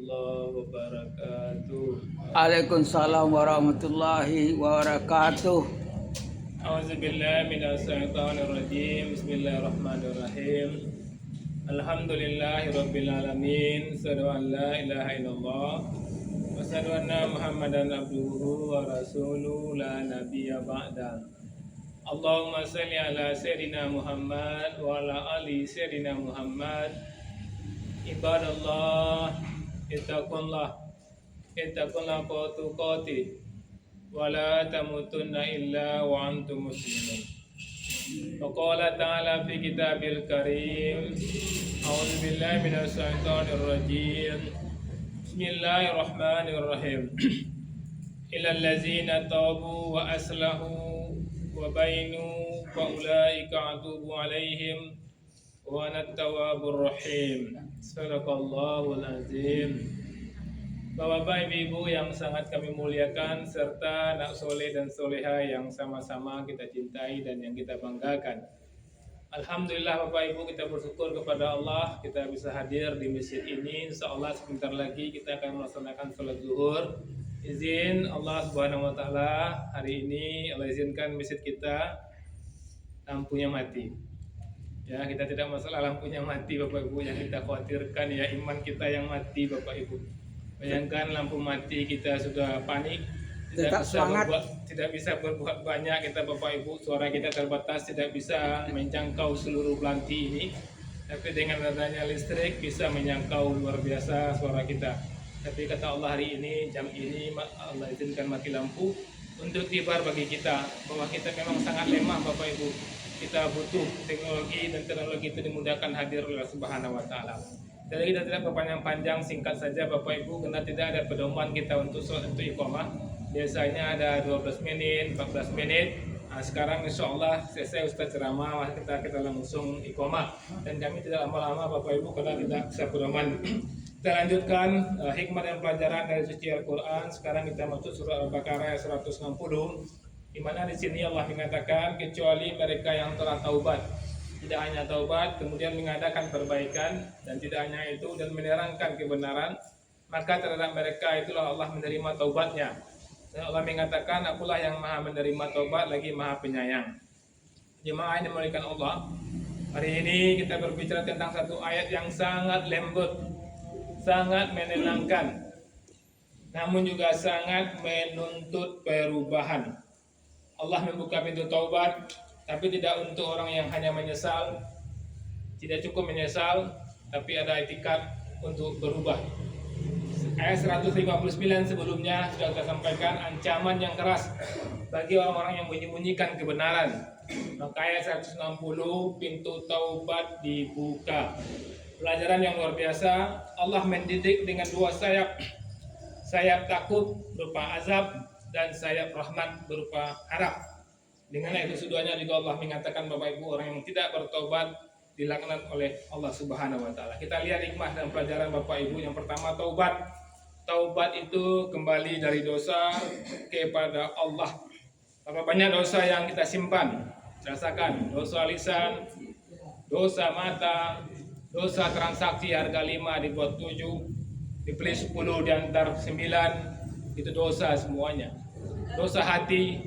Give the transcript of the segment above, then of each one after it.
warahmatullahi wabarakatuh. Waalaikumsalam warahmatullahi wabarakatuh. A'udzubillahi minasyaitonirrajim. Bismillahirrahmanirrahim. Alhamdulillahirabbil alamin. Asyhadu an la ilaha illallah wa asyhadu anna Muhammadan abduhu wa rasuluhu la nabiyya ba'da. Allahumma shalli ala sayyidina Muhammad wa ala ali sayyidina Muhammad. Ibadallah, ittaqullah tuqatih wa la tamutunna illa wa antum muslimun. Wa qala ta'ala fi kitabil karim, a'udzu billahi minasy syaithanir rajim. Bismillahirrahmanirrahim. Illal ladzina tabu wa aslahu wa bainu fa ulaika atubu alaihim wa ana tawwabur rahim. Sadaqallahul azim. Bapak-bapak, ibu-ibu yang sangat kami muliakan, serta anak soleh dan soleha yang sama-sama kita cintai dan yang kita banggakan. Alhamdulillah Bapak Ibu, kita bersyukur kepada Allah kita bisa hadir di masjid ini. Insya Allah sebentar lagi kita akan melaksanakan sholat zuhur. Izin Allah Subhanahu Wa Taala, hari ini Allah izinkan masjid kita lampunya mati. Ya, kita tidak masalah lampunya mati Bapak Ibu, yang kita khawatirkan ya iman kita yang mati Bapak Ibu. Bayangkan lampu mati kita sudah panik, tidak bisa berbuat banyak kita Bapak Ibu, suara kita terbatas, tidak bisa menjangkau seluruh pelanti ini. Tapi dengan adanya listrik bisa menjangkau luar biasa suara kita. Tapi kata Allah hari ini, jam ini Allah izinkan mati lampu untuk tibar bagi kita bahwa kita memang sangat lemah Bapak Ibu. Kita butuh teknologi dan teknologi itu dimudahkan hadir oleh Allah Subhanahu Wa Taala. Jadi kita tidak berpanjang-panjang, singkat saja Bapak Ibu, karena tidak ada pedoman kita untuk iqamah. Biasanya ada 12 menit, 14 menit. Nah, sekarang insya Allah selesai Ustaz ceramah, kita langsung iqamah. Dan kami tidak lama-lama Bapak Ibu karena tidak bisa pedoman. Kita lanjutkan hikmah dan pelajaran dari suci Al-Quran. Sekarang kita masuk surah Al-Baqarah 160. Di mana di sini Allah mengatakan kecuali mereka yang telah taubat. Tidak hanya taubat, kemudian mengadakan perbaikan, dan tidak hanya itu, dan menerangkan kebenaran, maka terhadap mereka itulah Allah menerima taubatnya. Dan Allah mengatakan, akulah yang maha menerima taubat lagi maha penyayang. Jemaah yang dimuliakan Allah, hari ini kita berbicara tentang satu ayat yang sangat lembut, sangat menenangkan, namun juga sangat menuntut perubahan. Allah membuka pintu taubat, tapi tidak untuk orang yang hanya menyesal. Tidak cukup menyesal, tapi ada etikat untuk berubah. Ayat 159 sebelumnya sudah kita sampaikan ancaman yang keras bagi orang-orang yang menyembunyikan kebenaran. Maka ayat 160 pintu taubat dibuka. Pelajaran yang luar biasa, Allah mendidik dengan dua sayap. Sayap takut berupa azab dan sayap rahmat berupa harap. Dengan itu keduanya juga Allah mengatakan Bapak Ibu, orang yang tidak bertobat dilaknat oleh Allah Subhanahu Wa Taala. Kita lihat hikmah dan pelajaran Bapak Ibu. Yang pertama, taubat. Taubat itu kembali dari dosa kepada Allah. Berapa banyak dosa yang kita simpan? Rasakan dosa lisan, dosa mata, dosa transaksi harga 5 dibuat 7, dibeli 10 diantar 9, itu dosa semuanya. Dosa hati,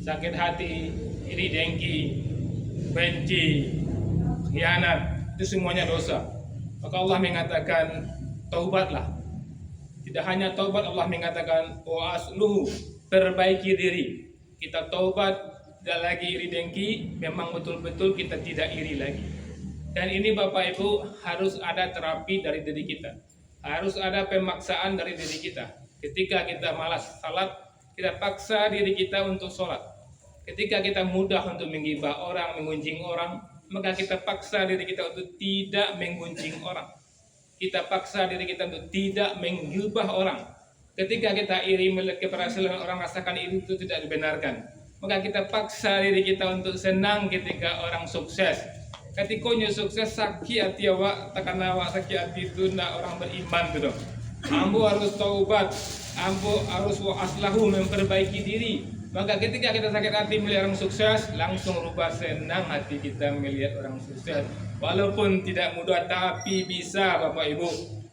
sakit hati, iri dengki, benci, khianat, itu semuanya dosa. Maka Allah mengatakan taubatlah. Tidak hanya taubat, Allah mengatakan wa asluhu, perbaiki diri. Kita taubat, tidak lagi iri dengki, memang betul-betul kita tidak iri lagi. Dan ini Bapak Ibu harus ada terapi dari diri kita. Harus ada pemaksaan dari diri kita. Ketika kita malas salat, kita paksa diri kita untuk sholat. Ketika kita mudah untuk menggibah orang, menggunjing orang, maka kita paksa diri kita untuk tidak menggunjing orang. Kita paksa diri kita untuk tidak menggibah orang. Ketika kita iri melihat keberhasilan orang, rasakan itu tidak dibenarkan. Maka kita paksa diri kita untuk senang ketika orang sukses. Ketika sukses sakit hati awak, takkan awak sakit hati itu nak orang beriman gitu. Ambo harus taubat, ambo harus wa aslahu, memperbaiki diri. Maka ketika kita sakit hati melihat orang sukses, langsung rubah senang hati kita melihat orang sukses. Walaupun tidak mudah, tapi bisa Bapak Ibu.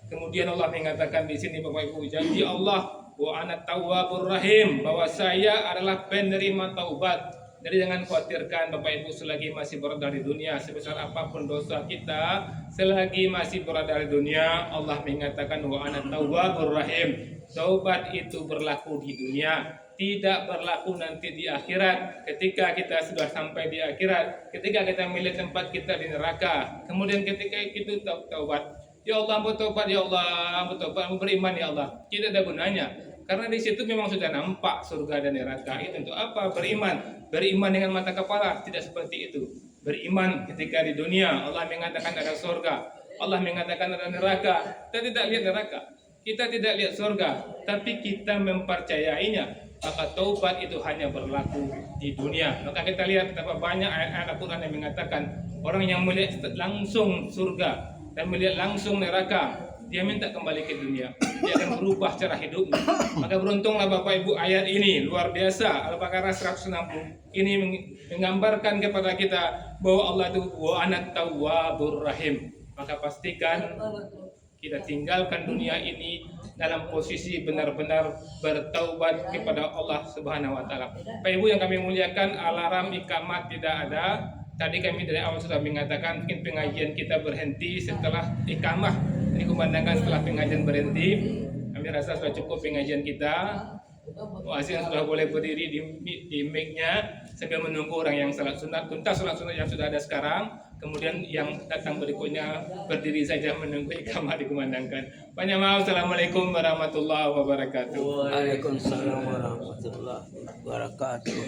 Kemudian Allah mengatakan di sini Bapak Ibu, janji Allah wa ana tawwabur rahim, bahwa saya adalah penerima taubat. Jadi jangan khawatirkan Bapak Ibu, selagi masih berada di dunia, sebesar apapun dosa kita, selagi masih berada di dunia, Allah mengatakan wa ana tawwabur rahim. Taubat itu berlaku di dunia, tidak berlaku nanti di akhirat. Ketika kita sudah sampai di akhirat, ketika kita melihat tempat kita di neraka, kemudian ketika itu taubat, ya Allah bertobat, ya Allah bertobat, beriman ya Allah, tidak ada gunanya. Karena di situ memang sudah nampak surga dan neraka. Itu untuk apa? Beriman dengan mata kepala, tidak seperti itu. Beriman ketika di dunia Allah mengatakan ada surga, Allah mengatakan ada neraka. Kita tidak lihat neraka, kita tidak lihat surga, tapi kita mempercayainya. Maka taubat itu hanya berlaku di dunia. Maka kita lihat betapa banyak ayat-ayat Al-Quran yang mengatakan orang yang melihat langsung surga dan melihat langsung neraka, dia minta kembali ke dunia, dia akan berubah cara hidupnya. Maka beruntunglah Bapak Ibu, ayat ini luar biasa. Al-Baqarah 160 ini menggambarkan kepada kita bahwa Allah itu wa ana tawwabur rahim. Maka pastikan kita tinggalkan dunia ini dalam posisi benar-benar bertaubat kepada Allah Subhanahu wa taala. Bapak Ibu yang kami muliakan, alarm iqamat tidak ada. Tadi kami dari awal sudah mengatakan mungkin pengajian kita berhenti setelah iqamah dikumandangkan. Setelah pengajian berhenti, kami rasa sudah cukup pengajian kita. Muazzin sudah boleh berdiri di mic-nya sambil menunggu orang yang salat sunat, tuntas salat sunat yang sudah ada sekarang. Kemudian yang datang berikutnya berdiri saja menunggu iqamah dikumandangkan. Banyak maaf. Assalamualaikum warahmatullahi wabarakatuh. Waalaikumsalam warahmatullahi wabarakatuh.